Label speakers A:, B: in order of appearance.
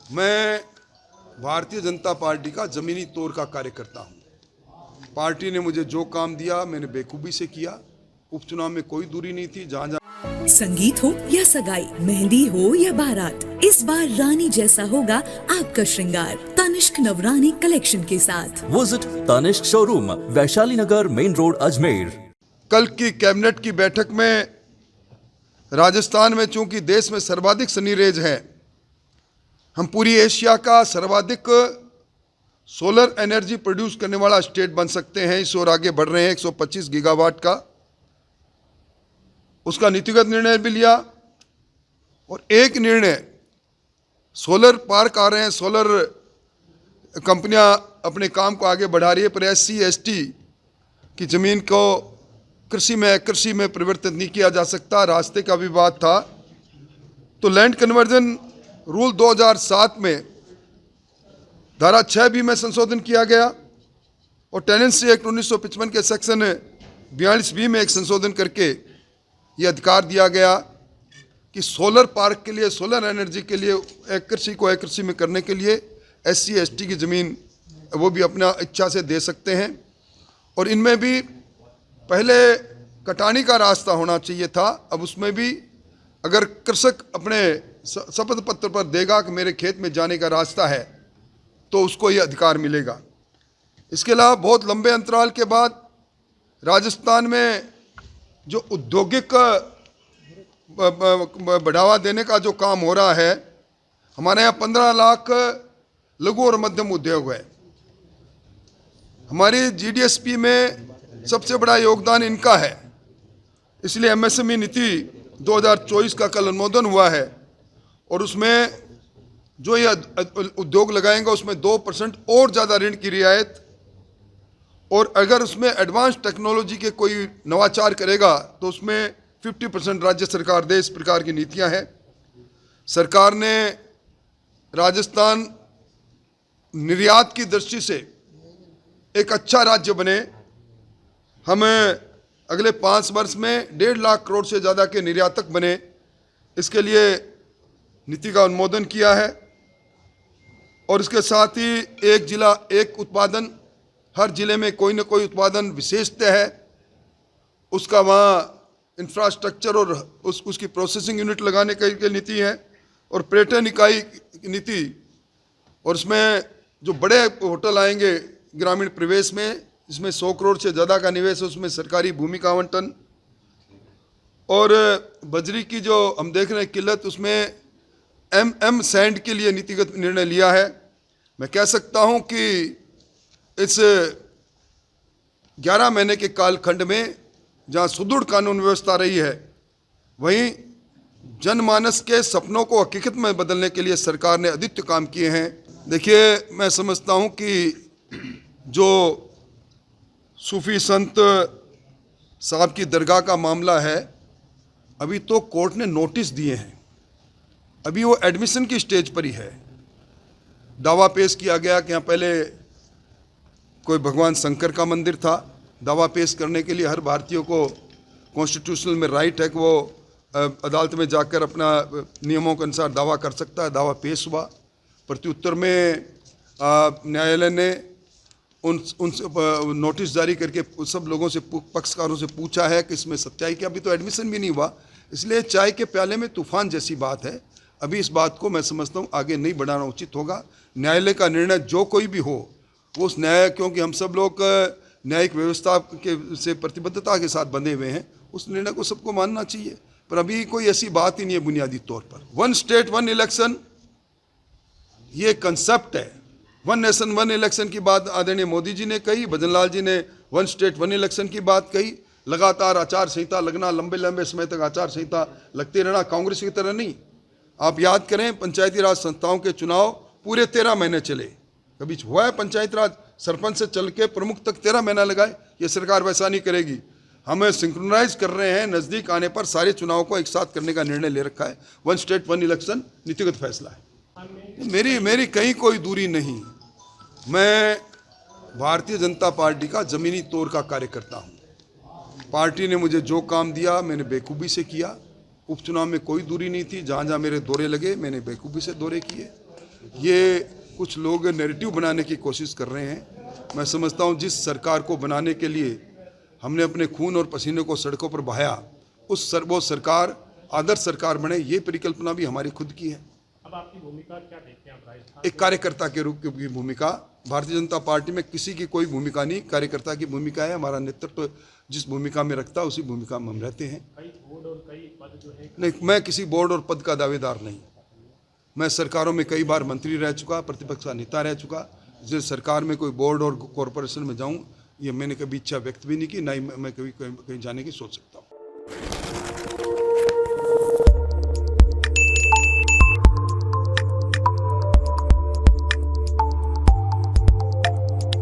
A: मैं भारतीय जनता पार्टी का ज़मीनी तौर का कार्यकर्ता हूँ। पार्टी ने मुझे जो काम दिया मैंने बेखूबी से किया। उपचुनाव में कोई दूरी नहीं थी। जहाँ जहाँ
B: संगीत हो या सगाई, मेहंदी हो या बारात, इस बार रानी जैसा होगा आपका श्रृंगार तनिष्क नवरानी कलेक्शन के साथ।
C: विजिट तनिष्क शोरूम, वैशाली नगर, मेन रोड, अजमेर।
A: कल की कैबिनेट की बैठक में राजस्थान में चूंकि देश में सर्वाधिक सनी रेज है, हम पूरी एशिया का सर्वाधिक सोलर एनर्जी प्रोड्यूस करने वाला स्टेट बन सकते हैं। इस ओर आगे बढ़ रहे हैं। 125 गीगावाट का उसका नीतिगत निर्णय भी लिया। और एक निर्णय, सोलर पार्क आ रहे हैं, सोलर कंपनियां अपने काम को आगे बढ़ा रही है, पर SC/ST की ज़मीन को कृषि में परिवर्तित नहीं किया जा सकता। रास्ते का विवाद था, तो लैंड कन्वर्जन रूल 2007 में धारा 6B में संशोधन किया गया और टेनेंसी एक्ट 1955 के सेक्शन 42B में एक संशोधन करके ये अधिकार दिया गया कि सोलर पार्क के लिए, सोलर एनर्जी के लिए, एक कृषि में करने के लिए SC/ST की ज़मीन वो भी अपना इच्छा से दे सकते हैं। और इनमें भी पहले कटानी का रास्ता होना चाहिए था, अब उसमें भी अगर कृषक अपने शपथ पत्र पर देगा कि मेरे खेत में जाने का रास्ता है, तो उसको ये अधिकार मिलेगा। इसके अलावा बहुत लंबे अंतराल के बाद राजस्थान में जो औद्योगिक बढ़ावा देने का जो काम हो रहा है, हमारे यहाँ 15 लाख लघु और मध्यम उद्योग है। हमारी GDSP में सबसे बड़ा योगदान इनका है। इसलिए MSME नीति 2024 का कल अनुमोदन हुआ है और उसमें जो ये उद्योग लगाएंगे उसमें 2% और ज़्यादा ऋण की रियायत, और अगर उसमें एडवांस टेक्नोलॉजी के कोई नवाचार करेगा तो उसमें 50% राज्य सरकार दे। इस प्रकार की नीतियां हैं। सरकार ने राजस्थान निर्यात की दृष्टि से एक अच्छा राज्य बने, हमें अगले 5 वर्ष में 1.5 लाख करोड़ से ज़्यादा के निर्यातक बने, इसके लिए नीति का अनुमोदन किया है। और इसके साथ ही एक जिला एक उत्पादन, हर जिले में कोई ना कोई उत्पादन विशेषता है, उसका वहाँ इंफ्रास्ट्रक्चर और उसकी प्रोसेसिंग यूनिट लगाने की नीति है। और पर्यटन इकाई नीति, और इसमें जो बड़े होटल आएंगे ग्रामीण परिवेश में, इसमें 100 करोड़ से ज़्यादा का निवेश है, उसमें सरकारी भूमि का आवंटन। और बजरी की जो हम देख रहे हैं किल्लत, उसमें MM सैंड के लिए नीतिगत निर्णय लिया है। मैं कह सकता हूं कि इस 11 महीने के कालखंड में जहां सुदृढ़ कानून व्यवस्था रही है, वहीं जनमानस के सपनों को हकीकत में बदलने के लिए सरकार ने अद्वितीय काम किए हैं। देखिए, मैं समझता हूं कि जो सूफी संत साहब की दरगाह का मामला है, अभी तो कोर्ट ने नोटिस दिए हैं, अभी वो एडमिशन की स्टेज पर ही है। दावा पेश किया गया कि यहाँ पहले कोई भगवान शंकर का मंदिर था। दावा पेश करने के लिए हर भारतीय को कॉन्स्टिट्यूशनल में राइट है कि वो अदालत में जाकर अपना नियमों के अनुसार दावा कर सकता है। दावा पेश हुआ, प्रत्युत्तर में न्यायालय ने उन नोटिस जारी करके सब लोगों से, पक्षकारों से पूछा है कि इसमें सच्चाई क्या। अभी तो एडमिशन भी नहीं हुआ, इसलिए चाय के प्याले में तूफान जैसी बात है। अभी इस बात को मैं समझता हूँ आगे नहीं बढ़ाना उचित होगा। न्यायालय का निर्णय जो कोई भी हो, वो उस न्याय, क्योंकि हम सब लोग न्यायिक व्यवस्था के से प्रतिबद्धता के साथ बंधे हुए हैं, उस निर्णय को सबको मानना चाहिए। पर अभी कोई ऐसी बात ही नहीं है बुनियादी तौर पर। 1 स्टेट 1 इलेक्शन ये कंसेप्ट है। 1 नेशन 1 इलेक्शन की बात आदरणीय मोदी जी ने कही, भजनलाल जी ने 1 स्टेट 1 इलेक्शन की बात कही। लगातार आचार संहिता लगना, लंबे लंबे समय तक आचार संहिता लगते रहना, कांग्रेस की तरह नहीं। आप याद करें, पंचायती राज संस्थाओं के चुनाव पूरे 13 महीने चले। कभी हुआ है पंचायत राज सरपंच से चल के प्रमुख तक 13 महीना लगाए? ये सरकार वैसा नहीं करेगी। हमें सिंक्रोनाइज कर रहे हैं, नज़दीक आने पर सारे चुनाव को एक साथ करने का निर्णय ले रखा है। 1 स्टेट 1 इलेक्शन नीतिगत फैसला है। मेरी कहीं कोई दूरी नहीं। मैं भारतीय जनता पार्टी का ज़मीनी तौर का कार्यकर्ता हूँ। पार्टी ने मुझे जो काम दिया मैंने बेखूबी से किया। उपचुनाव में कोई दूरी नहीं थी। जहाँ जहाँ मेरे दौरे लगे मैंने बेखूबी से दौरे किए। ये कुछ लोग नैरेटिव बनाने की कोशिश कर रहे हैं। मैं समझता हूँ जिस सरकार को बनाने के लिए हमने अपने खून और पसीने को सड़कों पर बहाया, वो सरकार आदर्श सरकार बने, ये परिकल्पना भी हमारी खुद की है।
D: अब आपकी भूमिका क्या देखते हैं आप राजस्थान?
A: एक कार्यकर्ता के रूप की भूमिका, भारतीय जनता पार्टी में किसी की कोई भूमिका नहीं, कार्यकर्ता की भूमिका है। हमारा नेतृत्व जिस भूमिका में रखता है उसी भूमिका में हम रहते हैं।
D: कई बोर्ड और कई पद जो है,
A: नहीं, मैं किसी बोर्ड और पद का दावेदार नहीं। मैं सरकारों में कई बार मंत्री रह चुका, प्रतिपक्ष का नेता रह चुका। जिस सरकार में कोई बोर्ड और कॉरपोरेशन में जाऊं, ये मैंने कभी इच्छा व्यक्त भी नहीं की, ना ही मैं कभी कहीं जाने की सोच सकता हूँ।